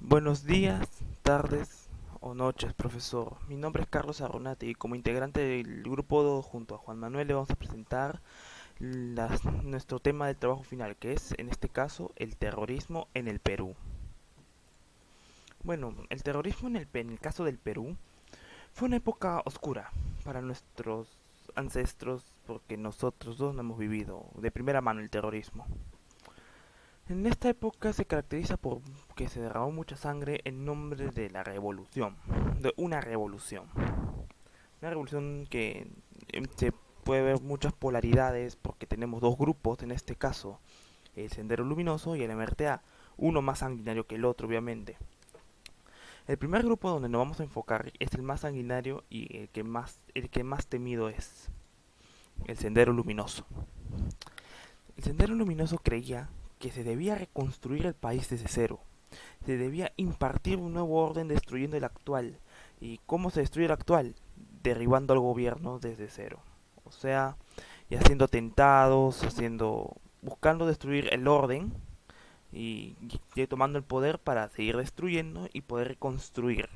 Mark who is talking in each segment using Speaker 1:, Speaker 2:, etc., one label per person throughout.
Speaker 1: Buenos días, tardes o noches, profesor. Mi nombre es Carlos Arronate y como integrante del grupo junto a Juan Manuel le vamos a presentar nuestro tema de trabajo final, que es, en este caso, el terrorismo en el Perú. Bueno, el terrorismo en el caso del Perú fue una época oscura para nuestros ancestros porque nosotros dos no hemos vivido de primera mano el terrorismo. En esta época se caracteriza por que se derramó mucha sangre en nombre de la revolución, de una revolución. Una revolución que se puede ver muchas polaridades porque tenemos dos grupos en este caso, el Sendero Luminoso y el MRTA, uno más sanguinario que el otro obviamente. El primer grupo donde nos vamos a enfocar es el más sanguinario y el que más temido es el Sendero Luminoso. El Sendero Luminoso creía que se debía reconstruir el país desde cero. Se debía impartir un nuevo orden destruyendo el actual. ¿Y cómo se destruye el actual? Derribando al gobierno desde cero. O sea, y haciendo atentados, buscando destruir el orden y tomando el poder para seguir destruyendo y poder reconstruir.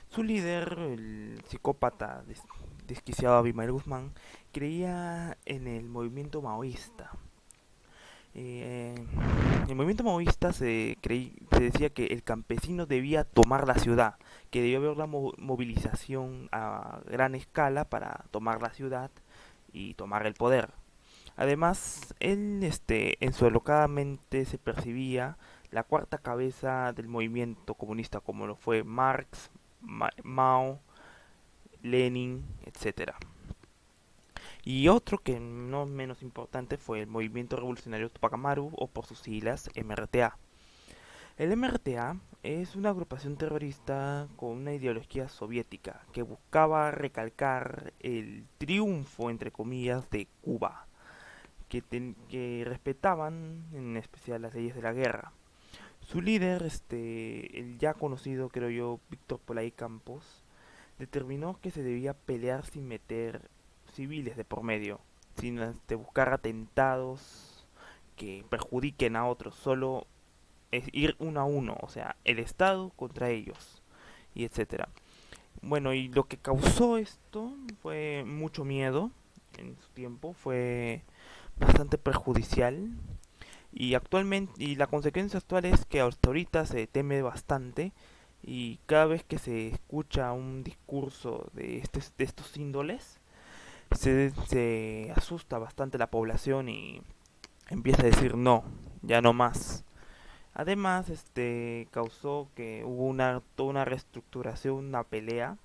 Speaker 1: Su líder, el psicópata desquiciado Abimael Guzmán, creía en el movimiento maoísta. Eh, el movimiento maoísta se decía que el campesino debía tomar la ciudad, que debía haber una movilización a gran escala para tomar la ciudad y tomar el poder. Además, él en su alocada mente se percibía la cuarta cabeza del movimiento comunista, como lo fue Marx, Mao, Lenin, etcétera. Y otro que no menos importante fue el Movimiento Revolucionario Tupac Amaru, o por sus siglas MRTA. El MRTA es una agrupación terrorista con una ideología soviética que buscaba recalcar el triunfo, entre comillas, de Cuba, que respetaban en especial las leyes de la guerra. Su líder, el ya conocido, creo yo, Víctor Polay Campos, determinó que se debía pelear sin meter civiles de por medio, sin buscar atentados que perjudiquen a otros, solo es ir uno a uno, o sea, el Estado contra ellos, y etcétera. Bueno, y lo que causó esto fue mucho miedo en su tiempo, fue bastante perjudicial y la consecuencia actual es que hasta ahorita se teme bastante y cada vez que se escucha un discurso de estos índoles se asusta bastante la población y empieza a decir no, ya no más. Además, causó que hubo toda una reestructuración, una pelea,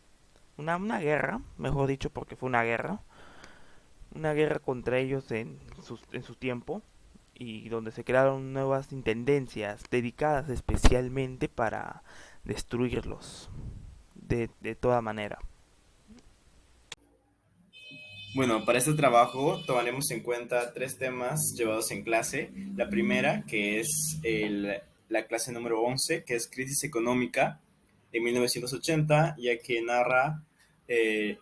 Speaker 1: una guerra, mejor dicho, porque fue una guerra contra ellos en su tiempo, y donde se crearon nuevas intendencias dedicadas especialmente para destruirlos de toda manera.
Speaker 2: Bueno, para este trabajo tomaremos en cuenta tres temas llevados en clase. La primera, que es la clase número 11, que es Crisis Económica en 1980, ya que narra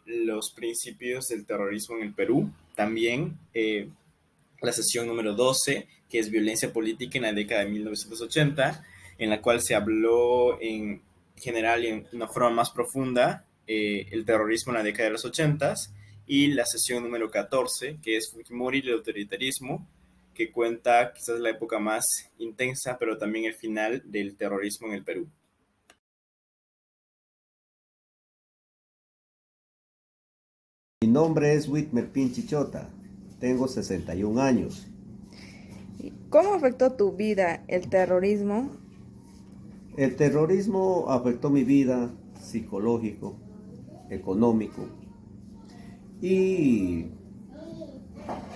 Speaker 2: los principios del terrorismo en el Perú. También la sesión número 12, que es Violencia Política en la década de 1980, en la cual se habló en general y en una forma más profunda el terrorismo en la década de los 80, y la sesión número 14, que es Fujimori y el autoritarismo, que cuenta quizás la época más intensa, pero también el final del terrorismo en el Perú.
Speaker 3: Mi nombre es Whitmer Pinchichota, tengo 61 años.
Speaker 4: ¿Cómo afectó tu vida el terrorismo?
Speaker 3: El terrorismo afectó mi vida psicológico, económico y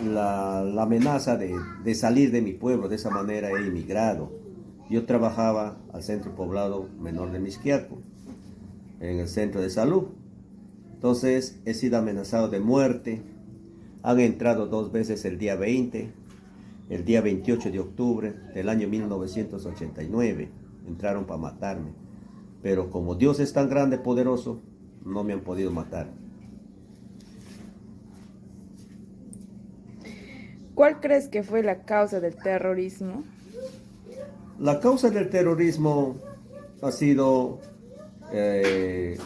Speaker 3: la amenaza de salir de mi pueblo. De esa manera he emigrado. Yo trabajaba al centro poblado menor de Mixquiaco, en el centro de salud. Entonces he sido amenazado de muerte. Han entrado dos veces el día 20, el día 28 de octubre del año 1989. Entraron para matarme. Pero como Dios es tan grande, poderoso, no me han podido matar.
Speaker 4: ¿Cuál crees que fue la causa del terrorismo?
Speaker 3: La causa del terrorismo ha sido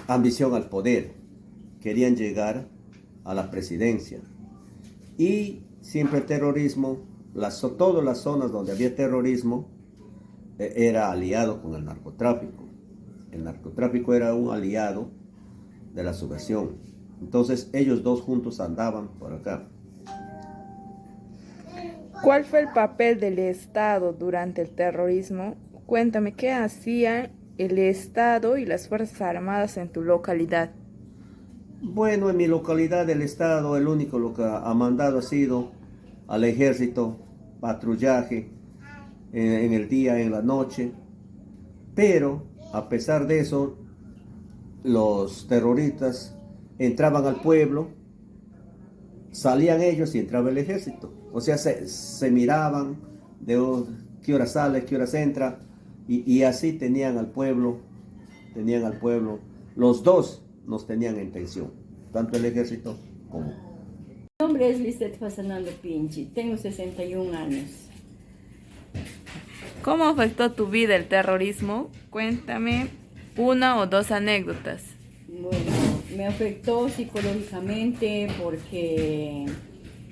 Speaker 3: ambición al poder. Querían llegar a la presidencia. Y siempre el terrorismo, todas las zonas donde había terrorismo, era aliado con el narcotráfico. El narcotráfico era un aliado de la subversión. Entonces ellos dos juntos andaban por acá.
Speaker 4: ¿Cuál fue el papel del Estado durante el terrorismo? Cuéntame, ¿qué hacía el Estado y las Fuerzas Armadas en tu localidad?
Speaker 3: Bueno, en mi localidad el Estado, el único lo que ha mandado ha sido al ejército, patrullaje en el día, en la noche. Pero, a pesar de eso, los terroristas entraban al pueblo, salían ellos y entraba el ejército. O sea, se miraban de qué hora sale, qué hora entra, y así tenían al pueblo. Los dos nos tenían en tensión, tanto el ejército como.
Speaker 5: Mi nombre es Lisette Fasanando Pinchi, tengo 61 años.
Speaker 4: ¿Cómo afectó tu vida el terrorismo? Cuéntame una o dos anécdotas.
Speaker 5: Bueno, me afectó psicológicamente porque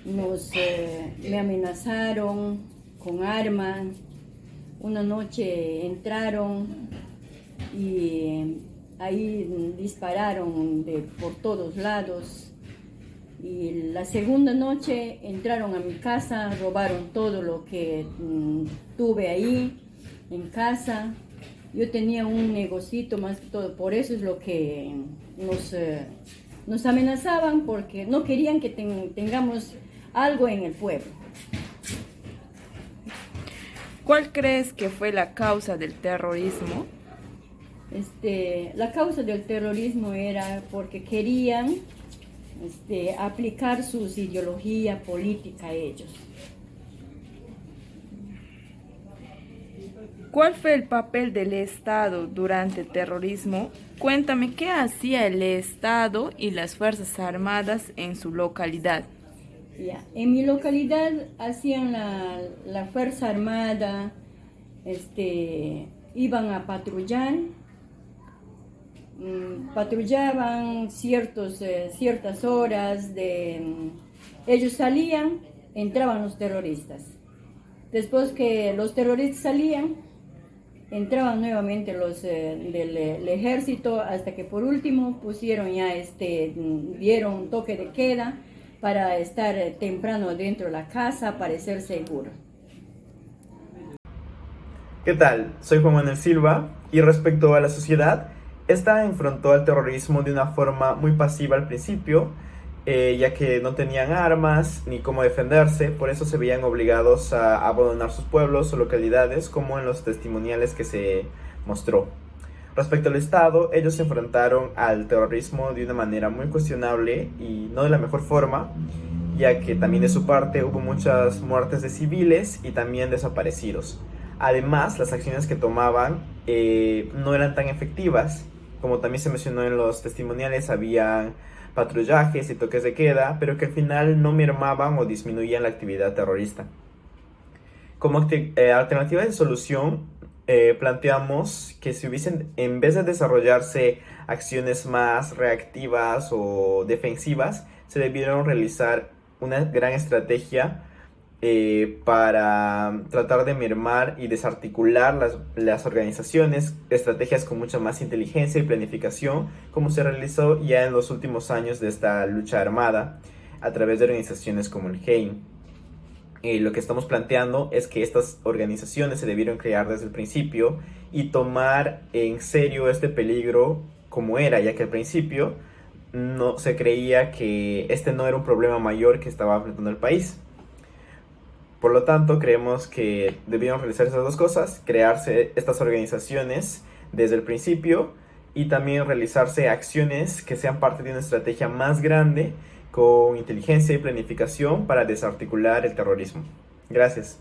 Speaker 5: me amenazaron con armas. Una noche entraron y ahí dispararon por todos lados. Y la segunda noche entraron a mi casa, robaron todo lo que tuve ahí en casa. Yo tenía un negocito más que todo, por eso es lo que nos amenazaban, porque no querían que tengamos algo en el pueblo.
Speaker 4: ¿Cuál crees que fue la causa del terrorismo?
Speaker 5: La causa del terrorismo era porque querían aplicar su ideología política a ellos.
Speaker 4: ¿Cuál fue el papel del Estado durante el terrorismo? Cuéntame, ¿qué hacía el Estado y las Fuerzas Armadas en su localidad?
Speaker 5: Ya, en mi localidad hacían la Fuerza Armada, iban a patrullar, patrullaban ciertas horas, ellos salían, entraban los terroristas. Después que los terroristas salían, entraban nuevamente los del ejército, hasta que por último pusieron ya dieron toque de queda para estar temprano dentro de la casa, para ser seguro.
Speaker 6: ¿Qué tal? Soy Juan Manuel Silva y respecto a la sociedad, esta enfrentó al terrorismo de una forma muy pasiva al principio, ya que no tenían armas ni cómo defenderse, por eso se veían obligados a abandonar sus pueblos o localidades, como en los testimoniales que se mostró. Respecto al Estado, ellos se enfrentaron al terrorismo de una manera muy cuestionable y no de la mejor forma, ya que también de su parte hubo muchas muertes de civiles y también desaparecidos. Además, las acciones que tomaban no eran tan efectivas, como también se mencionó en los testimoniales, habían patrullajes y toques de queda, pero que al final no mermaban o disminuían la actividad terrorista. Como alternativa de solución, planteamos que si hubiesen, en vez de desarrollarse acciones más reactivas o defensivas, se debieron realizar una gran estrategia para tratar de mermar y desarticular las organizaciones, estrategias con mucha más inteligencia y planificación, como se realizó ya en los últimos años de esta lucha armada a través de organizaciones como el GEIN. Lo que estamos planteando es que estas organizaciones se debieron crear desde el principio y tomar en serio este peligro como era, ya que al principio no se creía que este no era un problema mayor que estaba afrontando el país. Por lo tanto, creemos que debieron realizar esas dos cosas, crearse estas organizaciones desde el principio y también realizarse acciones que sean parte de una estrategia más grande con inteligencia y planificación para desarticular el terrorismo. Gracias.